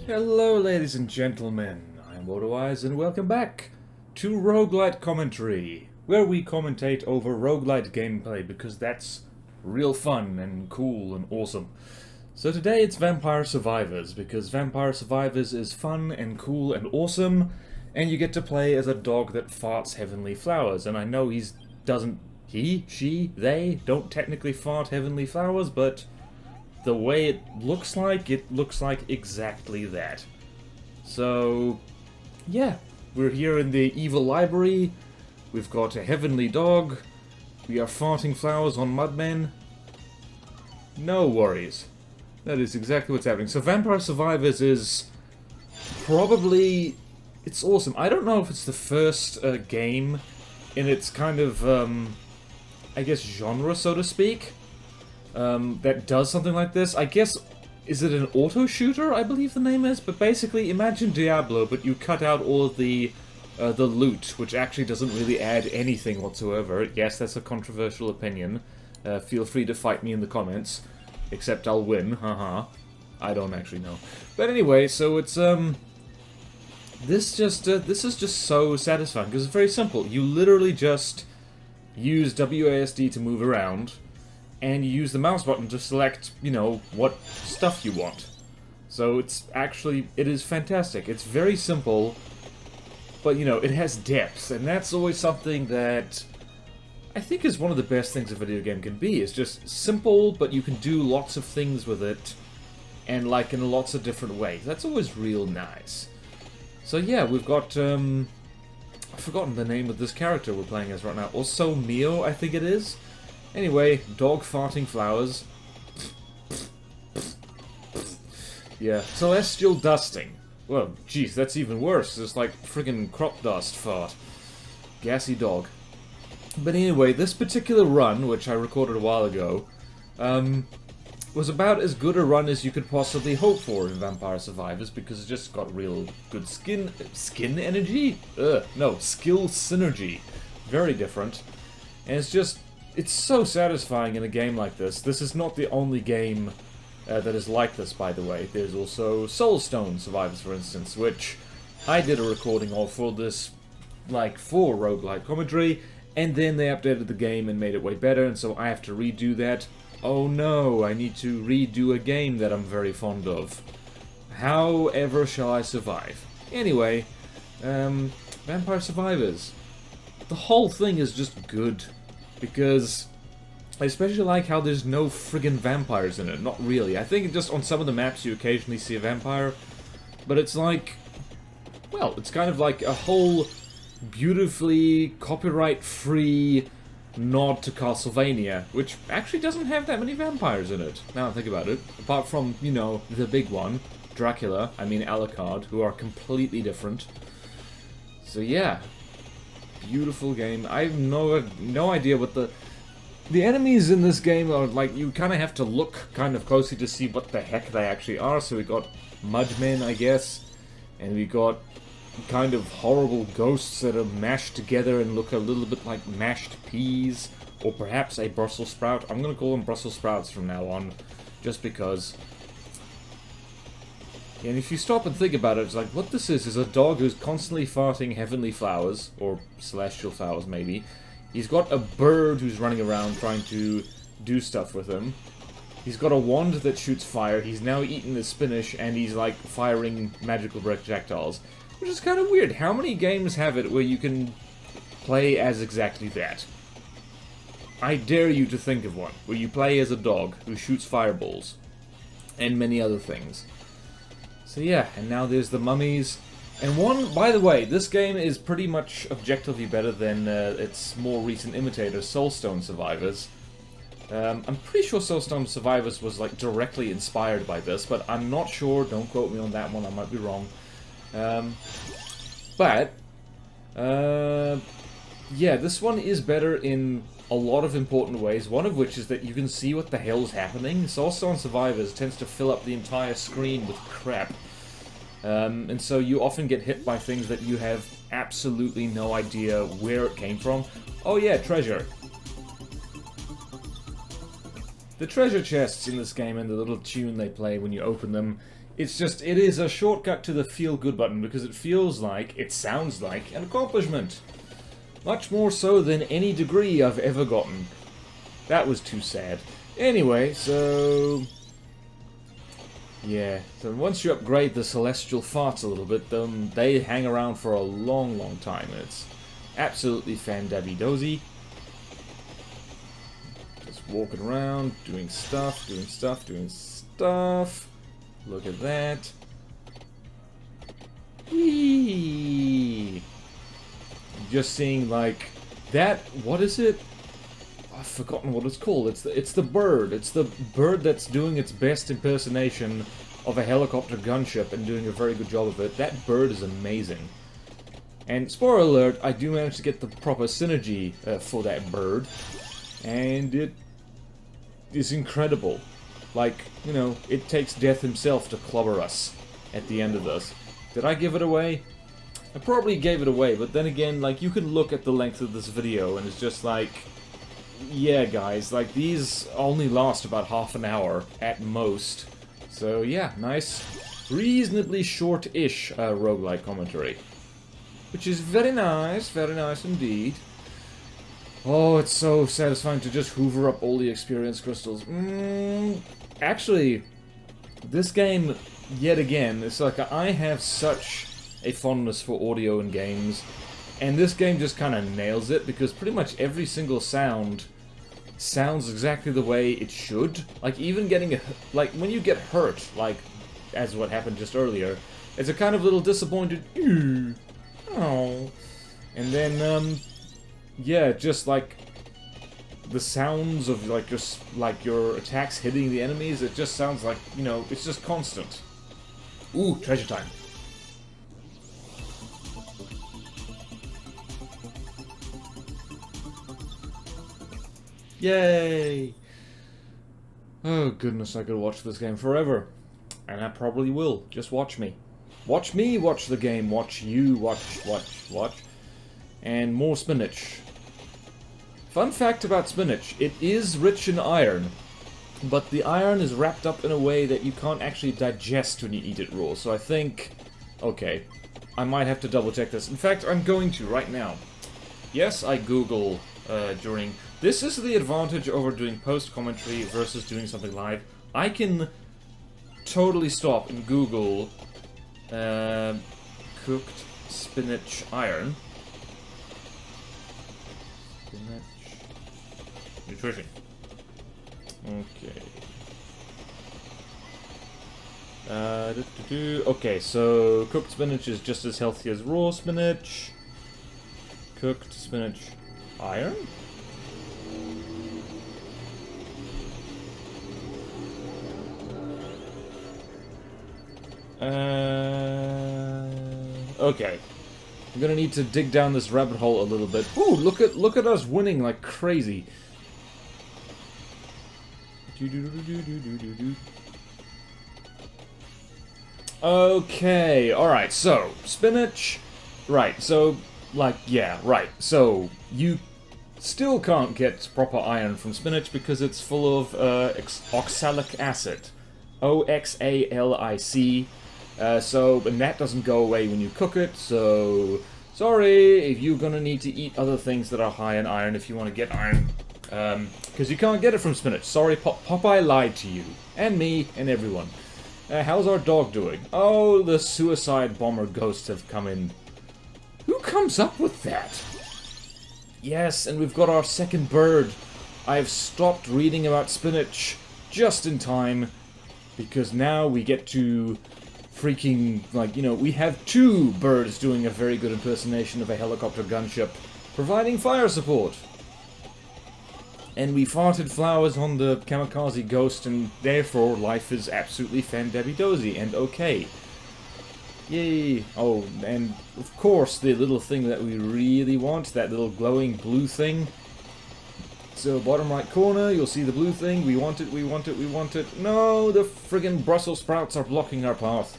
Hello ladies and gentlemen, I'm BorderWise and welcome back to Roguelite Commentary, where we commentate over Roguelite gameplay because that's real fun and cool and awesome. So today it's Vampire Survivors, because Vampire Survivors is fun and cool and awesome, and you get to play as a dog that farts heavenly flowers, and I know they don't technically fart heavenly flowers, but the way it looks like exactly that. So, yeah, we're here in the evil library, we've got a heavenly dog, we are farting flowers on mudmen. No worries. That is exactly what's happening. So Vampire Survivors is probably... it's awesome. I don't know if it's the first game in its kind of, I guess, genre, so to speak, that does something like this. I guess, is it an auto shooter, I believe the name is? But basically, imagine Diablo, but you cut out all of the loot, which actually doesn't really add anything whatsoever. Yes, that's a controversial opinion. Feel free to fight me in the comments. Except I'll win, haha. I don't actually know. But anyway, so it's, this is just so satisfying, because it's very simple. You literally just use WASD to move around, and you use the mouse button to select, you know, what stuff you want. So it is fantastic. It's very simple, but, you know, it has depth, and that's always something that I think is one of the best things a video game can be. It's just simple, but you can do lots of things with it, and, like, in lots of different ways. That's always real nice. So yeah, we've got, I've forgotten the name of this character we're playing as right now. Also Mio, I think it is. Anyway, dog farting flowers. Yeah, celestial dusting. Well, geez, that's even worse. It's like friggin' crop dust fart. Gassy dog. But anyway, this particular run, which I recorded a while ago, was about as good a run as you could possibly hope for in Vampire Survivors, because it just got real good skin energy? No, skill synergy. Very different. And it's so satisfying in a game like this. This is not the only game that is like this, by the way. There's also Soulstone Survivors, for instance, which I did a recording of for this, like, for Roguelike Commentary, and then they updated the game and made it way better, and so I have to redo that. Oh no, I need to redo a game that I'm very fond of. However shall I survive? Anyway, Vampire Survivors. The whole thing is just good, because I especially like how there's no friggin' vampires in it. Not really. I think just on some of the maps you occasionally see a vampire, but it's like, well, it's kind of like a whole beautifully copyright-free nod to Castlevania, which actually doesn't have that many vampires in it, now I think about it. Apart from, you know, the big one, Dracula, I mean Alucard, who are completely different. So yeah, beautiful game. I have no idea what the enemies in this game are like. You kind of have to look kind of closely to see what the heck they actually are. So we got mudmen, I guess, and we got kind of horrible ghosts that are mashed together and look a little bit like mashed peas, or perhaps a Brussels sprout. I'm gonna call them Brussels sprouts from now on, just because. And if you stop and think about it, it's like, what this is a dog who's constantly farting heavenly flowers, or celestial flowers maybe. He's got a bird who's running around trying to do stuff with him. He's got a wand that shoots fire, he's now eaten the spinach, and he's like firing magical projectiles. Which is kind of weird. How many games have it where you can play as exactly that? I dare you to think of one, where you play as a dog who shoots fireballs. And many other things. So yeah, and now there's the mummies. And one, by the way, this game is pretty much objectively better than its more recent imitator, Soulstone Survivors. I'm pretty sure Soulstone Survivors was like directly inspired by this, but I'm not sure, don't quote me on that one, I might be wrong. Yeah, this one is better in a lot of important ways, one of which is that you can see what the hell's happening. Soulstone Survivors tends to fill up the entire screen with crap, and so you often get hit by things that you have absolutely no idea where it came from. Oh yeah, treasure. The treasure chests in this game and the little tune they play when you open them It's just, it is a shortcut to the feel-good button because it feels like, it sounds like, an accomplishment. Much more so than any degree I've ever gotten. That was too sad. Anyway, so... yeah, so once you upgrade the celestial farts a little bit, they hang around for a long, long time. It's absolutely fan-dabby-dozy. Just walking around, doing stuff, doing stuff, doing stuff. Look at that. Whee! Just seeing, like, that, what is it? I've forgotten what it's called. It's the bird. It's the bird that's doing its best impersonation of a helicopter gunship and doing a very good job of it. That bird is amazing. And spoiler alert, I do manage to get the proper synergy for that bird. And it is incredible. Like, you know, it takes Death himself to clobber us at the end of this. Did I give it away? I probably gave it away, but then again, like, you can look at the length of this video and it's just like... yeah, guys, like, these only last about half an hour at most. So, yeah, nice, reasonably short-ish roguelike commentary. Which is very nice indeed. Oh, it's so satisfying to just hoover up all the experience crystals. Actually, this game, yet again, it's like I have such a fondness for audio in games. And this game just kind of nails it, because pretty much every single sound sounds exactly the way it should. Like, even getting like, when you get hurt, like, as what happened just earlier, it's a kind of little disappointed, oh. And then, yeah, just, like, the sounds of, like, just, like, your attacks hitting the enemies, it just sounds like, you know, it's just constant. Ooh, treasure time. Yay! Oh goodness, I could watch this game forever. And I probably will. Just watch me. Watch me watch the game. Watch you watch. And more spinach. Fun fact about spinach. It is rich in iron. But the iron is wrapped up in a way that you can't actually digest when you eat it raw. So I think... okay. I might have to double check this. In fact, I'm going to right now. Yes, I Google during... this is the advantage over doing post-commentary versus doing something live. I can totally stop and Google cooked spinach iron. Spinach nutrition. Okay. Okay, so cooked spinach is just as healthy as raw spinach. Cooked spinach iron? Okay. I'm gonna need to dig down this rabbit hole a little bit. Ooh, look at us winning like crazy. Okay, alright, so, spinach, right, so, like, yeah, right, so, you still can't get proper iron from spinach because it's full of, oxalic acid. O-X-A-L-I-C, so, and that doesn't go away when you cook it, so, sorry if you're gonna need to eat other things that are high in iron if you want to get iron, because you can't get it from spinach. Sorry, Popeye lied to you, and me, and everyone. How's our dog doing? Oh, the suicide bomber ghosts have come in. Who comes up with that? Yes, and we've got our second bird. I've stopped reading about spinach just in time, because now we get to freaking, like, you know, we have two birds doing a very good impersonation of a helicopter gunship, providing fire support. And we farted flowers on the kamikaze ghost, and therefore life is absolutely fan-dabby-dozy and okay. Yay! Oh, and of course the little thing that we really want, that little glowing blue thing. So bottom right corner, you'll see the blue thing. We want it, we want it, we want it. No, the friggin' Brussels sprouts are blocking our path.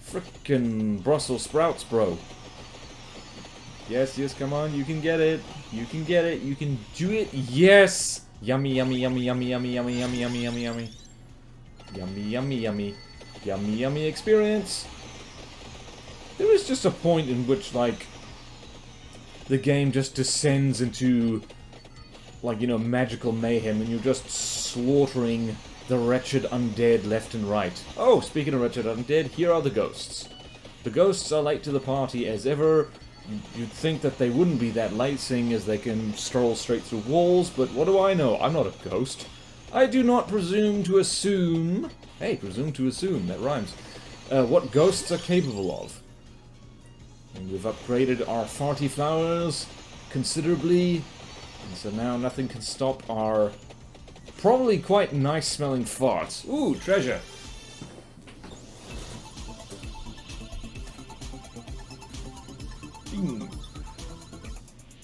Frickin' Brussels sprouts, bro. Yes, yes, come on, you can get it. You can get it, you can do it. Yes! Yummy, yummy, yummy, yummy, yummy, yummy, yummy, yummy, yummy. Yummy, yummy, yummy. Yummy, yummy experience. There is just a point in which, like, the game just descends into, like, you know, magical mayhem, and you're just slaughtering the wretched undead left and right. Oh, speaking of wretched undead, here are the ghosts. The ghosts are late to the party as ever. You'd think that they wouldn't be that late, seeing as they can stroll straight through walls, but what do I know? I'm not a ghost. I do not presume to assume... Hey, presume to assume, that rhymes. What ghosts are capable of. And we've upgraded our farty flowers considerably, and so now nothing can stop our probably quite nice-smelling farts. Ooh, treasure!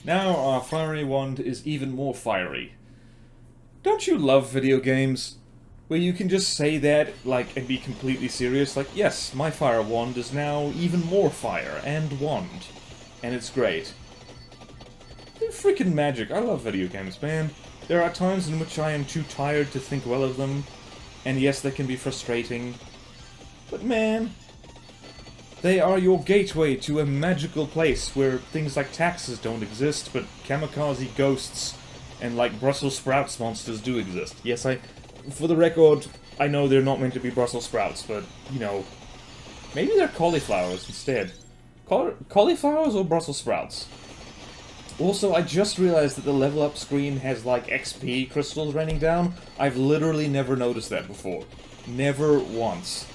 Now our fiery wand is even more fiery. Don't you love video games? Where you can just say that, like, and be completely serious, like, yes, my fire wand is now even more fire and wand. And it's great. They're freaking magic. I love video games, man. There are times in which I am too tired to think well of them, and yes, they can be frustrating. But man, they are your gateway to a magical place where things like taxes don't exist, but kamikaze ghosts and, like, Brussels sprouts monsters do exist. Yes, for the record, I know they're not meant to be Brussels sprouts, but, you know, maybe they're cauliflowers instead. Cauliflowers or Brussels sprouts? Also, I just realized that the level up screen has, like, XP crystals raining down. I've literally never noticed that before. Never once.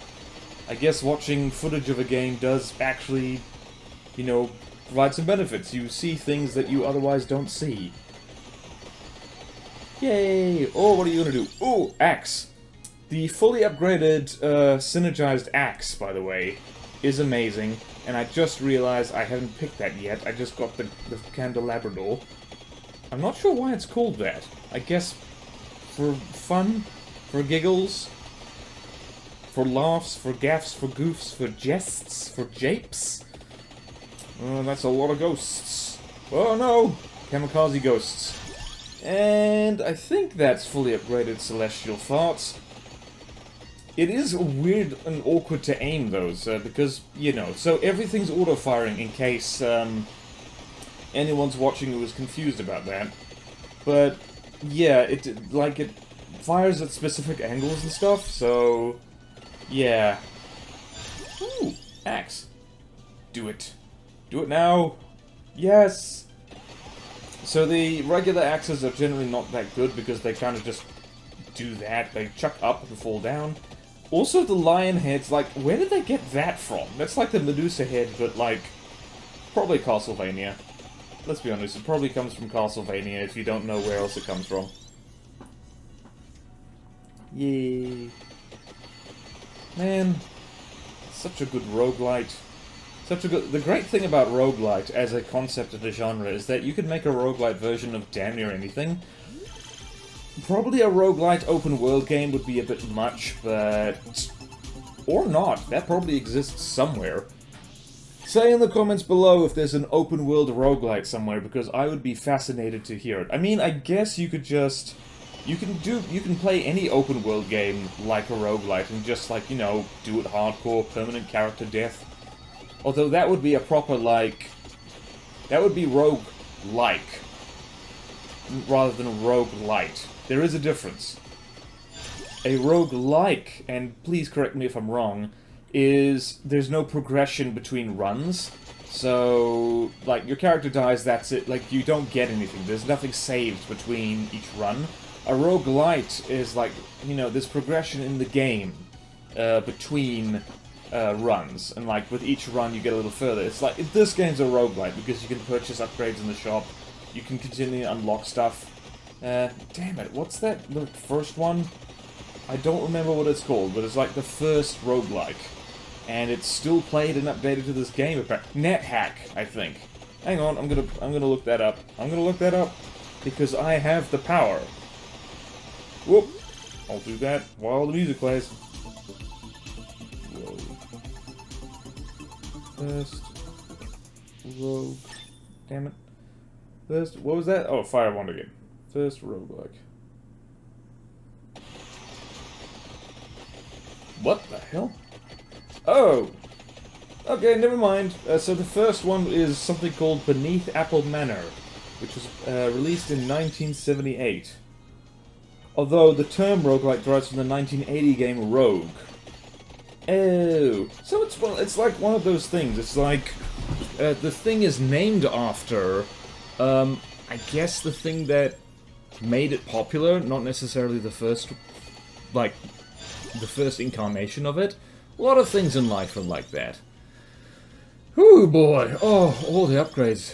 I guess watching footage of a game does actually, you know, provide some benefits. You see things that you otherwise don't see. Yay! Oh, what are you gonna do? Oh, axe! The fully upgraded, synergized axe, by the way, is amazing, and I just realized I haven't picked that yet. I just got the candelabrador. I'm not sure why it's called that. I guess for fun? For giggles? For laughs? For gaffs? For goofs? For jests? For japes? Oh, that's a lot of ghosts. Oh no! Kamikaze ghosts. And I think that's fully upgraded Celestial Farts. It is weird and awkward to aim those, because, you know, so everything's auto-firing in case anyone's watching who is confused about that. But, yeah, it fires at specific angles and stuff, so, yeah. Ooh, axe. Do it. Do it now. Yes! So the regular axes are generally not that good because they kind of just do that. They chuck up and fall down. Also, the lion heads, like, where did they get that from? That's like the Medusa head, but, like, probably Castlevania. Let's be honest, it probably comes from Castlevania if you don't know where else it comes from. Yay. Man, such a good roguelite. The great thing about roguelite as a concept of the genre is that you can make a roguelite version of damn near anything. Probably a roguelite open world game would be a bit much, but... or not. That probably exists somewhere. Say in the comments below if there's an open world roguelite somewhere, because I would be fascinated to hear it. I mean, I guess you could just... You can play any open world game like a roguelite and just, like, you know, do it hardcore, permanent character death. Although that would be a proper, like... That would be roguelike, rather than a roguelite. There is a difference. A roguelike, and please correct me if I'm wrong, is there's no progression between runs. So, like, your character dies, that's it. Like, you don't get anything. There's nothing saved between each run. A roguelite is, like, you know, there's progression in the game between... runs, and like with each run you get a little further. It's like, this game's a roguelite because you can purchase upgrades in the shop, you can continue to unlock stuff. Damn it, what's that, the first one? I don't remember what it's called, but it's like the first roguelike. And it's still played and updated to this game, apparently. NetHack, I think. Hang on, I'm gonna look that up. I'm gonna look that up because I have the power. Whoop! I'll do that while the music plays. First rogue. Damn it. First, what was that? Oh, fire wand again. First roguelike. What the hell? Oh! Okay, never mind. So the first one is something called Beneath Apple Manor, which was released in 1978. Although the term roguelike derives from the 1980 game Rogue. Oh, so it's like one of those things. It's like the thing is named after, I guess the thing that made it popular, not necessarily the first incarnation of it. A lot of things in life are like that. Whew, boy! Oh, all the upgrades.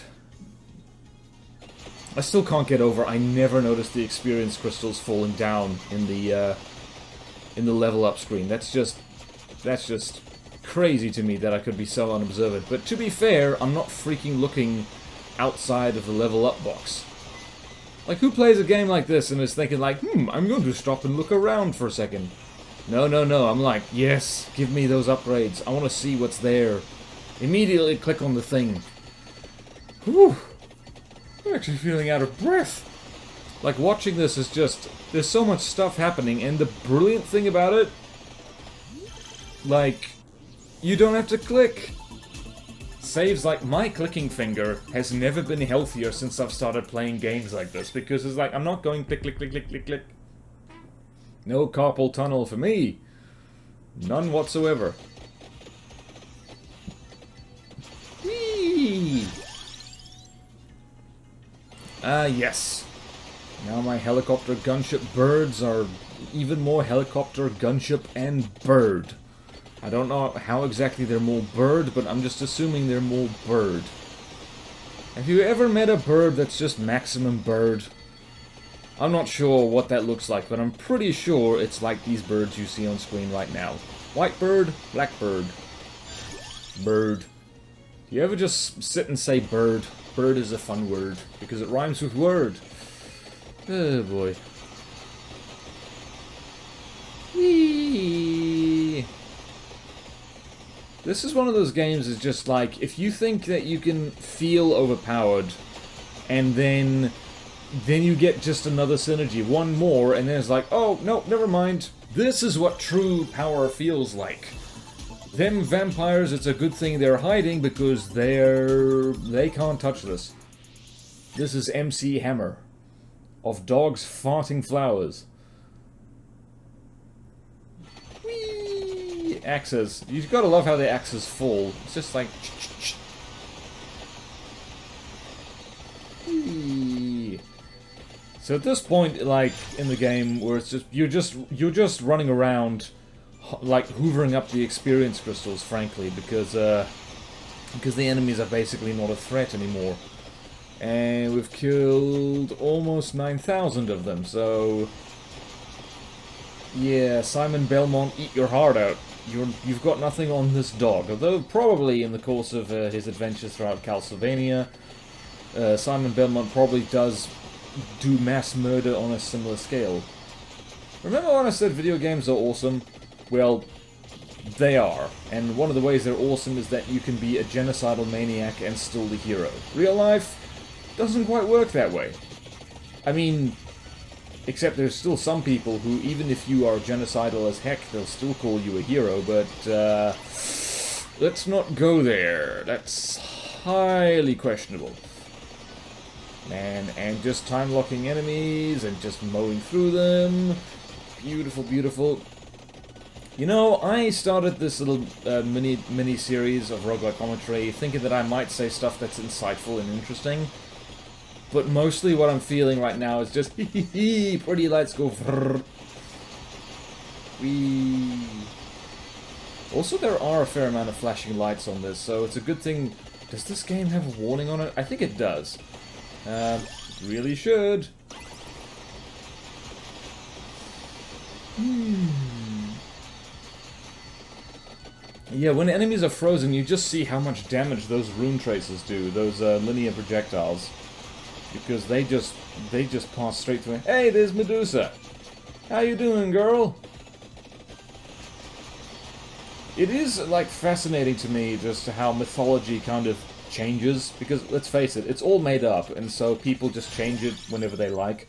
I still can't get over. I never noticed the experience crystals falling down in the level up screen. That's just crazy to me that I could be so unobservant. But to be fair, I'm not freaking looking outside of the level up box. Like, who plays a game like this and is thinking like, I'm going to stop and look around for a second. No, no, no. I'm like, yes, give me those upgrades. I want to see what's there. Immediately click on the thing. Whew. I'm actually feeling out of breath. Like, watching this is just... There's so much stuff happening, and the brilliant thing about it... Like, you don't have to click. Saves like my clicking finger has never been healthier since I've started playing games like this, because it's like, I'm not going click, click, click, click, click, click. No carpal tunnel for me. None whatsoever. Whee! Yes. Now my helicopter gunship birds are even more helicopter gunship and bird. I don't know how exactly they're more bird, but I'm just assuming they're more bird. Have you ever met a bird that's just maximum bird? I'm not sure what that looks like, but I'm pretty sure it's like these birds you see on screen right now. White bird, black bird. Bird. Do you ever just sit and say bird? Bird is a fun word, because it rhymes with word. Oh boy. Whee! This is one of those games that's just like, if you think that you can feel overpowered, and then you get just another synergy, one more, and then it's like, oh, no, never mind. This is what true power feels like. Them vampires, it's a good thing they're hiding, because they can't touch this. This is MC Hammer. Of dogs farting flowers. Whee! Axes. You've got to love how the axes fall. It's just like... Whee! So at this point, like, in the game, where it's just... You're just running around, like, hoovering up the experience crystals, frankly, because the enemies are basically not a threat anymore. And we've killed almost 9,000 of them, so... Yeah, Simon Belmont, eat your heart out. You've got nothing on this dog. Although, probably in the course of his adventures throughout Castlevania, Simon Belmont probably does do mass murder on a similar scale. Remember when I said video games are awesome? Well, they are. And one of the ways they're awesome is that you can be a genocidal maniac and still the hero. Real life doesn't quite work that way. I mean, except there's still some people who, even if you are genocidal as heck, they'll still call you a hero, but, let's not go there. That's highly questionable. And just time-locking enemies, and just mowing through them. Beautiful, beautiful. You know, I started this little mini-series of roguelike commentary thinking that I might say stuff that's insightful and interesting. But mostly what I'm feeling right now is just, hee, pretty lights go vrrr. Whee. Also, there are a fair amount of flashing lights on this, so it's a good thing. Does this game have a warning on it? I think it does. Really should. Yeah, when enemies are frozen, you just see how much damage those rune traces do, those linear projectiles. Because they just pass straight through. Hey, there's Medusa! How you doing, girl? It is, like, fascinating to me just how mythology kind of changes, because, let's face it, it's all made up, and so people just change it whenever they like.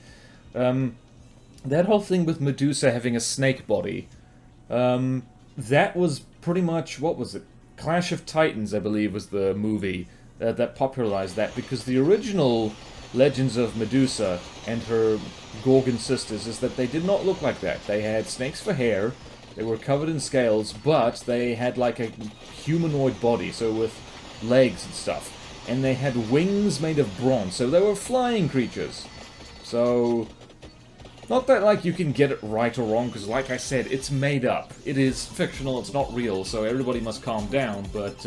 That whole thing with Medusa having a snake body, that was pretty much, what was it? Clash of Titans, I believe, was the movie that popularized that, because the original legends of Medusa and her Gorgon sisters is that they did not look like that. They had snakes for hair, they were covered in scales, but they had like a humanoid body, so with legs and stuff. And they had wings made of bronze, so they were flying creatures. So, not that, like, you can get it right or wrong, because, like I said, it's made up. It is fictional, it's not real, so everybody must calm down, but,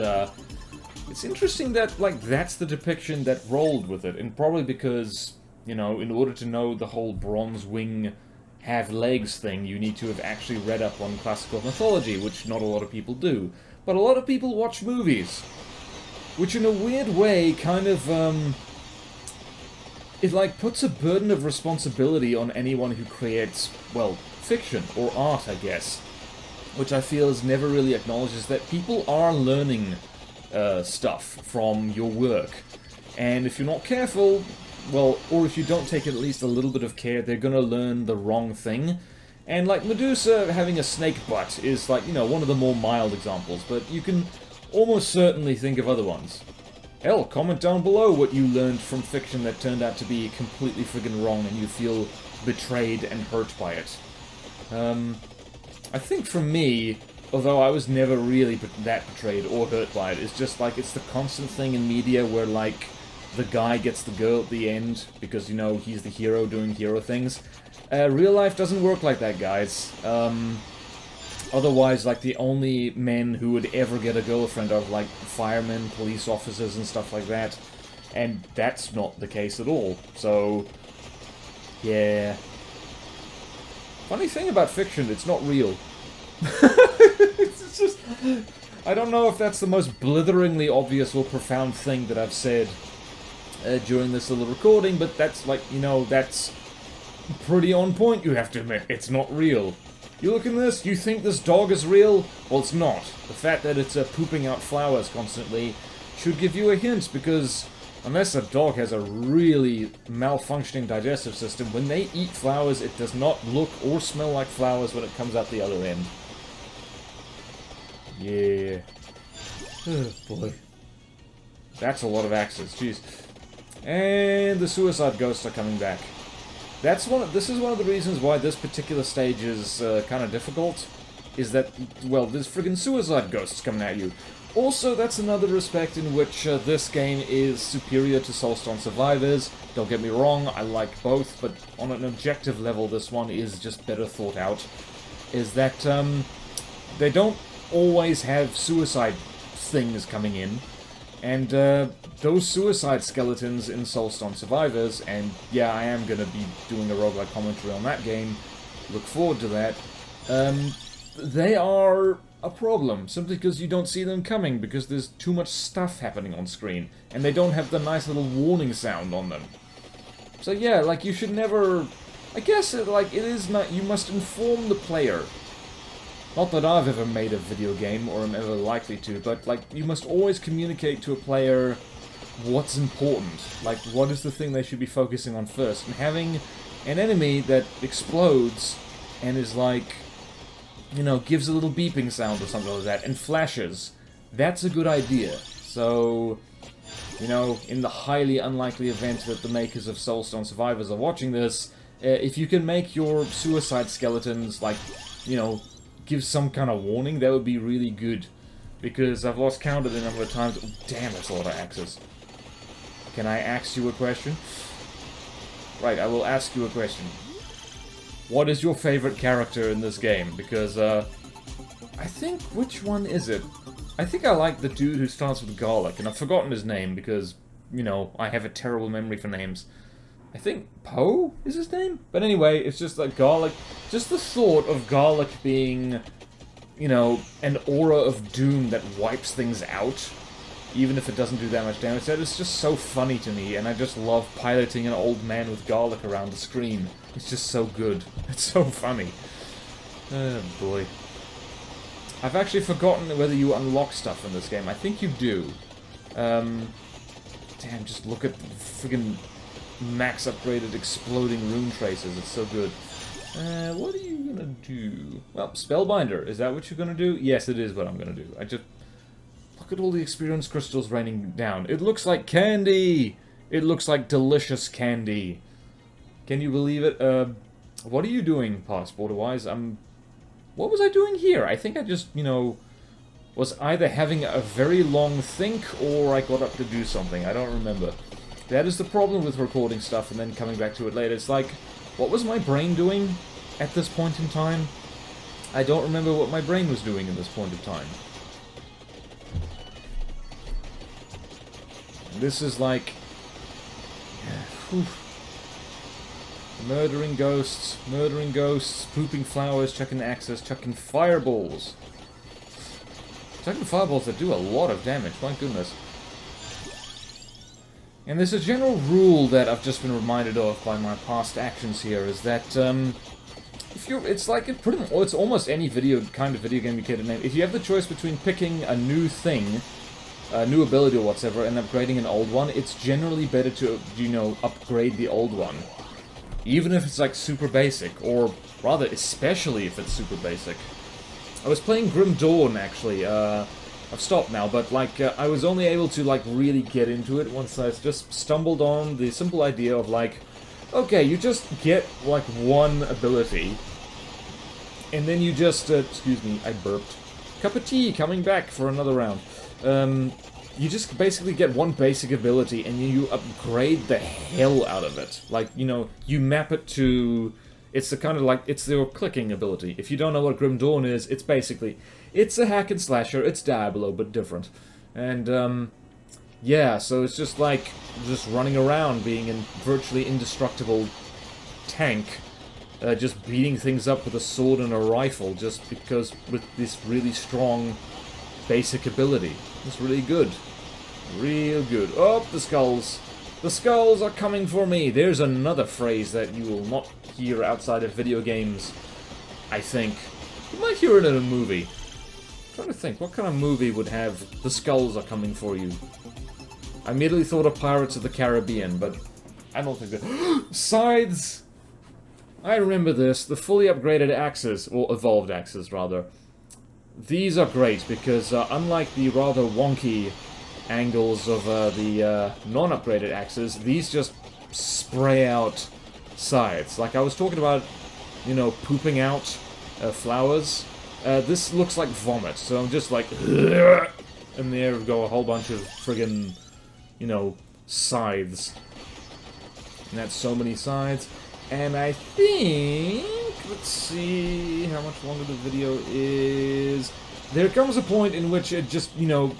it's interesting that, like, that's the depiction that rolled with it, and probably because, you know, in order to know the whole bronze wing have legs thing, you need to have actually read up on classical mythology, which not a lot of people do. But a lot of people watch movies, which in a weird way kind of, it, like, puts a burden of responsibility on anyone who creates, well, fiction, or art, I guess. Which I feel is never really acknowledges that people are learning stuff from your work. And if you're not careful, well, or if you don't take at least a little bit of care, they're gonna learn the wrong thing. And, like, Medusa having a snake butt is, like, you know, one of the more mild examples, but you can almost certainly think of other ones. Hell, comment down below what you learned from fiction that turned out to be completely friggin' wrong and you feel betrayed and hurt by it. I think for me, although I was never really that betrayed or hurt by it, it's just like, it's the constant thing in media where, like, the guy gets the girl at the end because, you know, he's the hero doing hero things. Real life doesn't work like that, guys. Otherwise, like, the only men who would ever get a girlfriend are, like, firemen, police officers, and stuff like that. And that's not the case at all. So, yeah. Funny thing about fiction, it's not real. It's just... I don't know if that's the most blitheringly obvious or profound thing that I've said during this little recording, but that's, like, you know, that's pretty on point, you have to admit. It's not real. You look in this, you think this dog is real? Well, it's not. The fact that it's pooping out flowers constantly should give you a hint, because unless a dog has a really malfunctioning digestive system, when they eat flowers, it does not look or smell like flowers when it comes out the other end. Yeah. Oh, boy. That's a lot of axes, jeez. And the suicide ghosts are coming back. This is one of the reasons why this particular stage is kind of difficult, is that, well, there's friggin' suicide ghosts coming at you. Also, that's another respect in which this game is superior to Soulstone Survivors. Don't get me wrong, I like both, but on an objective level, this one is just better thought out. Is that, they don't always have suicide things coming in. And, those suicide skeletons in Soulstone Survivors, and yeah, I am gonna be doing a roguelike commentary on that game, look forward to that, they are a problem, simply because you don't see them coming, because there's too much stuff happening on screen, and they don't have the nice little warning sound on them. So yeah, like, you should never... I guess, like, it is not... You must inform the player. Not that I've ever made a video game, or am ever likely to, but, like, you must always communicate to a player what's important. Like, what is the thing they should be focusing on first. And having an enemy that explodes and is like, you know, gives a little beeping sound or something like that, and flashes, that's a good idea. So, you know, in the highly unlikely event that the makers of Soulstone Survivors are watching this, if you can make your suicide skeletons, like, you know, give some kind of warning, that would be really good. Because I've lost count of the number of times... Oh, damn, that's a lot of axes. Can I ask you a question? Right, I will ask you a question. What is your favorite character in this game? Because, I think... Which one is it? I think I like the dude who starts with garlic, and I've forgotten his name because, you know, I have a terrible memory for names. I think Poe is his name? But anyway, it's just like garlic... Just the thought of garlic being, you know, an aura of doom that wipes things out, even if it doesn't do that much damage, that is just so funny to me, and I just love piloting an old man with garlic around the screen. It's just so good. It's so funny. Oh boy. I've actually forgotten whether you unlock stuff in this game. I think you do. Damn, just look at the friggin' max upgraded exploding rune traces. It's so good. What do you you gonna do? Well, Spellbinder. Is that what you're gonna do? Yes, it is what I'm gonna do. I just... Look at all the experience crystals raining down. It looks like candy! It looks like delicious candy. Can you believe it? What are you doing, BorderWise? What was I doing here? I think I just, you know, was either having a very long think or I got up to do something. I don't remember. That is the problem with recording stuff and then coming back to it later. It's like, what was my brain doing at this point in time? I don't remember what my brain was doing at this point of time. This is like... Whew. Murdering ghosts, pooping flowers, chucking axes, chucking fireballs. Chucking fireballs that do a lot of damage, my goodness. And there's a general rule that I've just been reminded of by my past actions here, is that, if you're, it's like, it's almost any kind of video game you care to name. If you have the choice between picking a new thing, a new ability or whatever, and upgrading an old one, it's generally better to, you know, upgrade the old one. Even if it's, like, super basic, or rather, especially if it's super basic. I was playing Grim Dawn, actually, I've stopped now, but, like, I was only able to, like, really get into it once I just stumbled on the simple idea of, like, okay, you just get, like, one ability, and then you just, excuse me, I burped. Cup of tea, coming back for another round. You just basically get one basic ability, and you upgrade the hell out of it. Like, you know, you map it to... It's the kind of like, it's your clicking ability. If you don't know what Grim Dawn is, it's basically... It's a hack and slasher, it's Diablo, but different. And, yeah, so it's just like, just running around, being a virtually indestructible tank. Just beating things up with a sword and a rifle, just because with this really strong basic ability. It's really good. Real good. Oh, the skulls. The skulls are coming for me. There's another phrase that you will not hear outside of video games, I think. You might hear it in a movie. I'm trying to think, what kind of movie would have the skulls are coming for you? I immediately thought of Pirates of the Caribbean, but I don't think that... Scythes! I remember this. The fully upgraded axes, or evolved axes, rather. These are great, because unlike the rather wonky angles of the non-upgraded axes, these just spray out scythes. Like I was talking about, you know, pooping out flowers. This looks like vomit, so I'm just like... And there go a whole bunch of friggin', you know, scythes. And that's so many scythes. And I think... Let's see how much longer the video is. There comes a point in which it just, you know,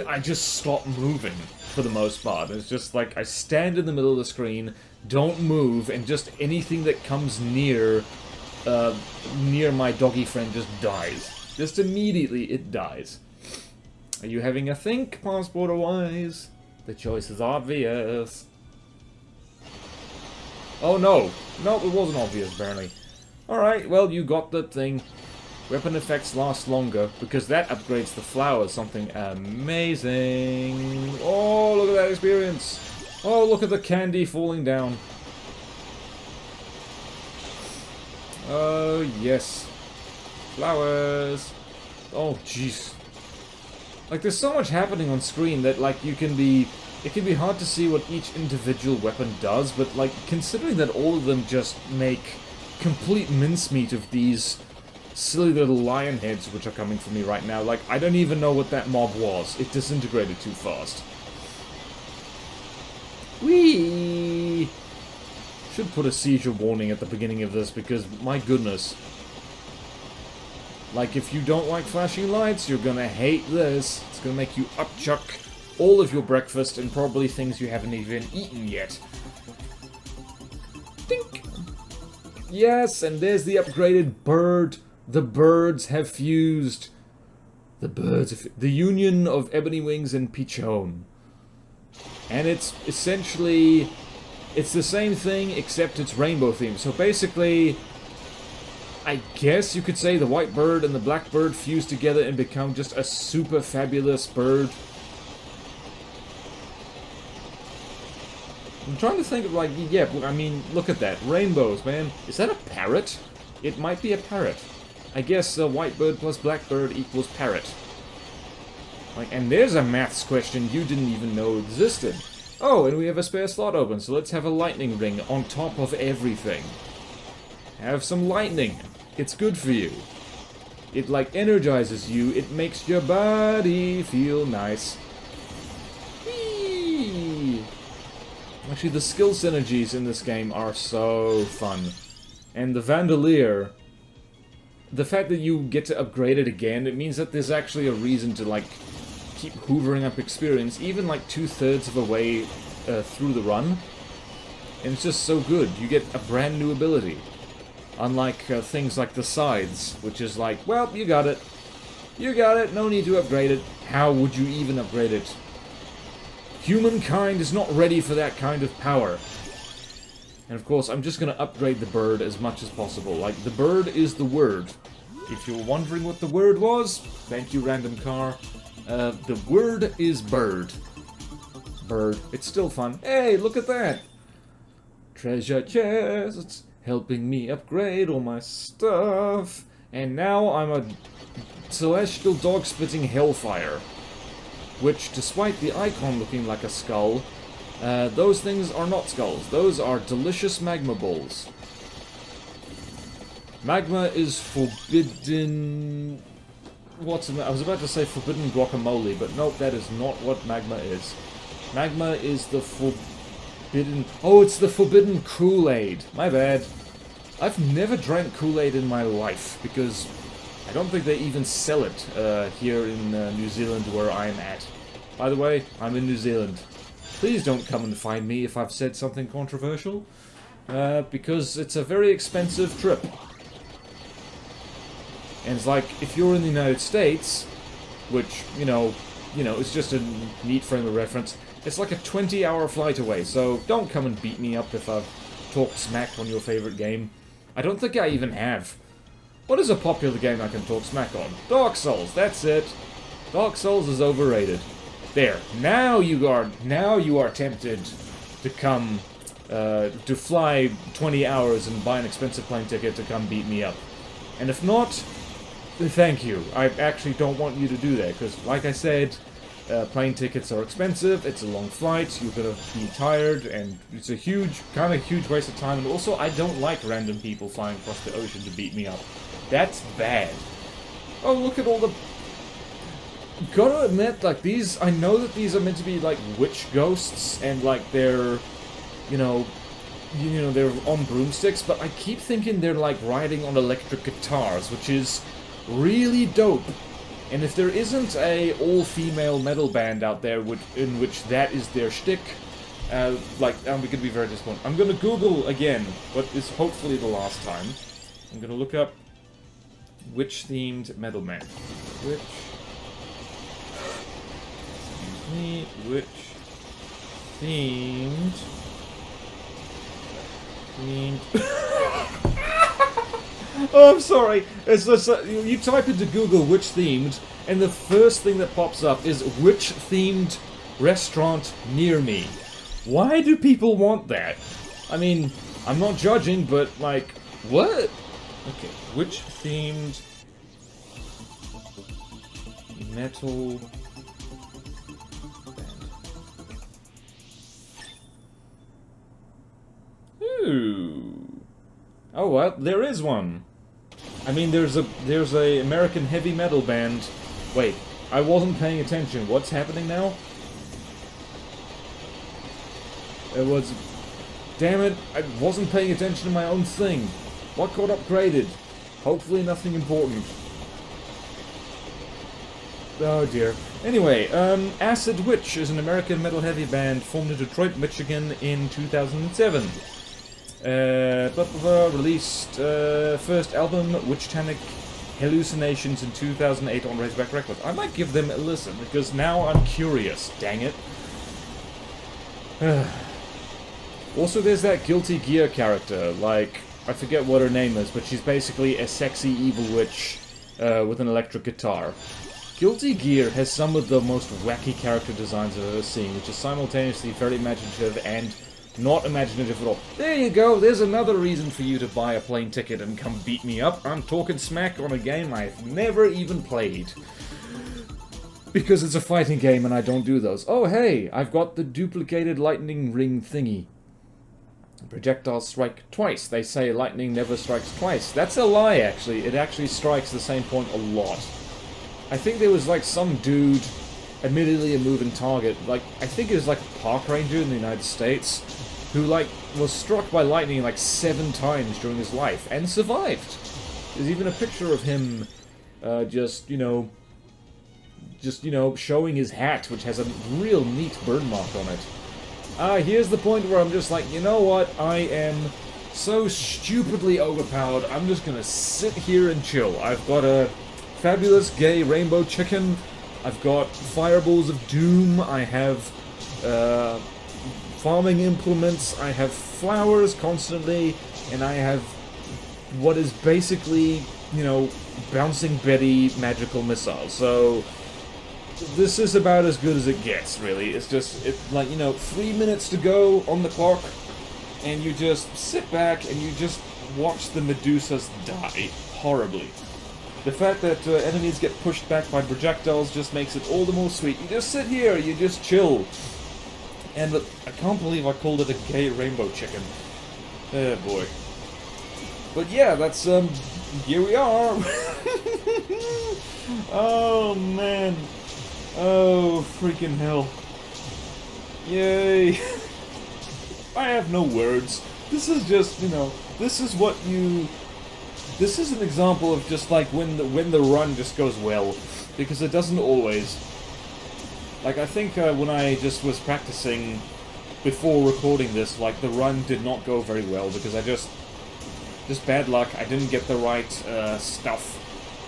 I just stop moving for the most part. It's just like I stand in the middle of the screen, don't move, and just anything that comes near my doggy friend just dies. Just immediately it dies. Are you having a think, BorderWise? The choice is obvious. Oh no! No, it wasn't obvious, apparently. Alright, well, you got the thing. Weapon effects last longer, because that upgrades the flowers something amazing. Oh, look at that experience! Oh, look at the candy falling down. Oh, yes. Flowers. Oh, jeez. Like, there's so much happening on screen that, like, it can be hard to see what each individual weapon does, but, like, considering that all of them just make complete mincemeat of these silly little lion heads which are coming for me right now, like, I don't even know what that mob was. It disintegrated too fast. Whee! Should put a seizure warning at the beginning of this, because, my goodness. Like, if you don't like flashing lights, you're gonna hate this. It's gonna make you upchuck all of your breakfast, and probably things you haven't even eaten yet. Dink! Yes, and there's the upgraded bird. The birds have fused. The union of Ebony Wings and Pichon. And it's essentially... It's the same thing, except it's rainbow themed. So basically, I guess you could say the white bird and the black bird fuse together and become just a super fabulous bird. I'm trying to think of, like, yeah, I mean, look at that. Rainbows, man. Is that a parrot? It might be a parrot. I guess white bird plus black bird equals parrot. Like, and there's a maths question you didn't even know existed. Oh, and we have a spare slot open, so let's have a lightning ring on top of everything. Have some lightning. It's good for you. It, like, energizes you. It makes your body feel nice. Whee! Actually, the skill synergies in this game are so fun. And the Vandalier, the fact that you get to upgrade it again, it means that there's actually a reason to, like, keep hoovering up experience, even, like, 2/3 of the way through the run. And it's just so good. You get a brand new ability. Unlike things like the Scythes, which is like, well, you got it. You got it, no need to upgrade it. How would you even upgrade it? Humankind is not ready for that kind of power. And of course, I'm just going to upgrade the bird as much as possible. Like, the bird is the word. If you're wondering what the word was, thank you, random car. The word is bird. Bird. It's still fun. Hey, look at that! Treasure chests, helping me upgrade all my stuff. And now I'm a celestial dog spitting hellfire. Which, despite the icon looking like a skull, those things are not skulls. Those are delicious magma balls. Magma is forbidden... I was about to say forbidden guacamole, but nope, that is not what magma is. Magma is the forbidden... Oh, it's the forbidden Kool-Aid. My bad. I've never drank Kool-Aid in my life, because I don't think they even sell it here in New Zealand where I'm at. By the way, I'm in New Zealand. Please don't come and find me if I've said something controversial, because it's a very expensive trip. And it's like, if you're in the United States, which, you know, it's just a neat frame of reference, it's like a 20-hour flight away, so don't come and beat me up if I've talked smack on your favorite game. I don't think I even have. What is a popular game I can talk smack on? Dark Souls, that's it. Dark Souls is overrated. There, now you are tempted to come, to fly 20 hours and buy an expensive plane ticket to come beat me up. And if not, thank you. I actually don't want you to do that, because, like I said, plane tickets are expensive, it's a long flight, you're gonna be tired, and it's a kind of huge waste of time, and also, I don't like random people flying across the ocean to beat me up. That's bad. Oh, look at all the... Gotta admit, like, these... I know that these are meant to be, like, witch ghosts, and, like, they're... they're on broomsticks, but I keep thinking they're, like, riding on electric guitars, which is really dope. And if there isn't a all-female metal band out there in which that is their shtick, I'm gonna be very disappointed. I'm gonna Google again, what is hopefully the last time. I'm gonna look up witch-themed metal band. Witch-themed... Oh, I'm sorry. It's just, you type into Google witch-themed, and the first thing that pops up is witch-themed restaurant near me. Why do people want that? I mean, I'm not judging, but, like, what? Okay, witch-themed metal band. Ooh. Oh, well, there is one. I mean, there's a American heavy metal band. Wait, I wasn't paying attention. What's happening now? It was... Damn it, I wasn't paying attention to my own thing. What got upgraded? Hopefully nothing important. Oh dear. Anyway, Acid Witch is an American metal heavy band formed in Detroit, Michigan in 2007. Released first album, Witchtanic Hallucinations, in 2008 on Razorback Records. I might give them a listen, because now I'm curious, dang it. Also, there's that Guilty Gear character, like, I forget what her name is, but she's basically a sexy evil witch with an electric guitar. Guilty Gear has some of the most wacky character designs I've ever seen, which is simultaneously very imaginative and Not imaginative at all. There you go, there's another reason for you to buy a plane ticket and come beat me up. I'm talking smack on a game I've never even played. Because it's a fighting game and I don't do those. Oh hey, I've got the duplicated lightning ring thingy. Projectiles strike twice. They say lightning never strikes twice. That's a lie, actually. It actually strikes the same point a lot. I think there was like some dude, admittedly a moving target, like, I think it was like a park ranger in the United States, who like was struck by lightning like 7 times during his life and survived. There's even a picture of him just, you know, showing his hat, which has a real neat burn mark on it. Here's the point where I'm just like, you know what, I am so stupidly overpowered, I'm just gonna sit here and chill. I've got a fabulous gay rainbow chicken, I've got fireballs of doom, I have farming implements, I have flowers constantly, and I have what is basically, you know, bouncing Betty magical missiles. So this is about as good as it gets, really. It's just, like, you know, 3 minutes to go on the clock, and you just sit back and you just watch the Medusas die horribly. The fact that enemies get pushed back by projectiles just makes it all the more sweet. You just sit here, you just chill. And I can't believe I called it a gay rainbow chicken. Oh boy. But yeah, that's, here we are. Oh man. Oh, freaking hell. Yay. I have no words. This is just, you know, this is what you... This is an example of just like when the run just goes well. Because it doesn't always. Like, I think when I just was practicing before recording this, like, the run did not go very well because I just bad luck. I didn't get the right stuff.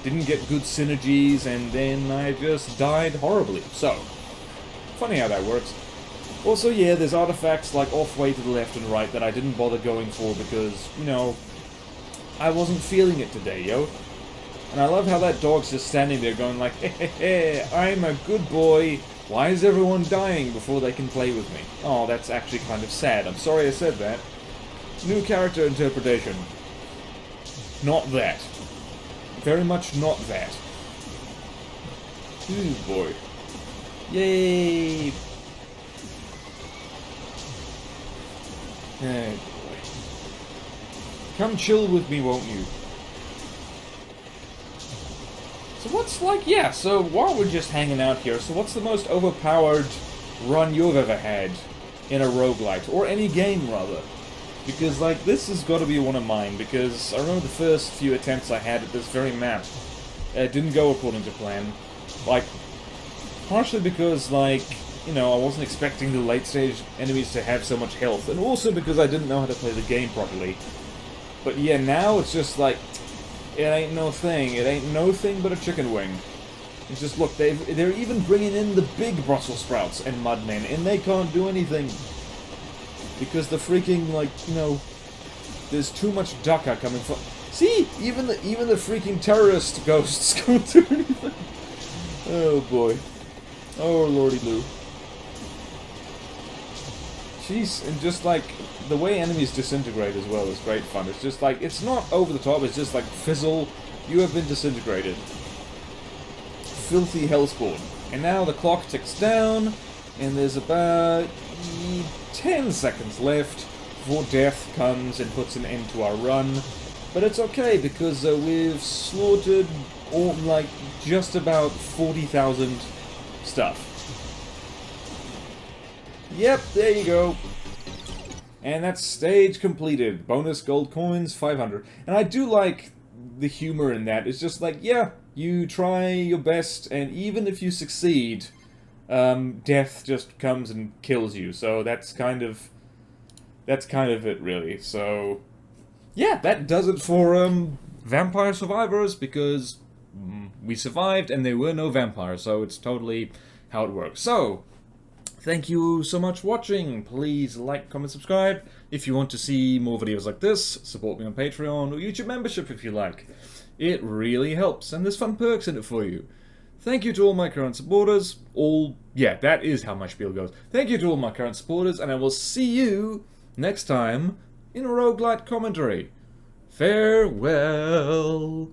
Didn't get good synergies, and then I just died horribly. So, funny how that works. Also, yeah, there's artifacts like off-way to the left and right that I didn't bother going for because, you know, I wasn't feeling it today, yo. And I love how that dog's just standing there going like, hey, I'm a good boy. Why is everyone dying before they can play with me? Oh, that's actually kind of sad. I'm sorry I said that. New character interpretation. Not that. Very much not that. Ooh, boy. Yay! Oh, boy. Come chill with me, won't you? So what's like, yeah, so while we're just hanging out here, so what's the most overpowered run you've ever had in a roguelite? Or any game, rather? Because, like, this has got to be one of mine, because I remember the first few attempts I had at this very map. It didn't go according to plan. Like, partially because, like, you know, I wasn't expecting the late-stage enemies to have so much health, and also because I didn't know how to play the game properly. But yeah, now it's just like, it ain't no thing. It ain't no thing but a chicken wing. It's just, look, they're even bringing in the big Brussels sprouts and mudmen, and they can't do anything. Because the freaking, like, you know, there's too much dukkha coming from... See? Even the freaking terrorist ghosts can't do anything. Oh, boy. Oh, lordy loo. Jeez, and just, like, the way enemies disintegrate as well is great fun. It's just, like, it's not over the top, it's just, like, fizzle, you have been disintegrated. Filthy hellspawn. And now the clock ticks down, and there's about 10 seconds left before death comes and puts an end to our run. But it's okay, because we've slaughtered, all, like, just about 40,000 stuff. Yep, there you go. And that's stage completed. Bonus gold coins, 500. And I do like the humor in that. It's just like, yeah, you try your best, and even if you succeed, death just comes and kills you. So that's kind of it, really. So, yeah, that does it for Vampire Survivors, because we survived and there were no vampires, so it's totally how it works. So, thank you so much for watching. Please like, comment, subscribe. If you want to see more videos like this, support me on Patreon or YouTube membership if you like. It really helps, and there's fun perks in it for you. Thank you to all my current supporters. Yeah, that is how my spiel goes. Thank you to all my current supporters, and I will see you next time in a Roguelite commentary. Farewell!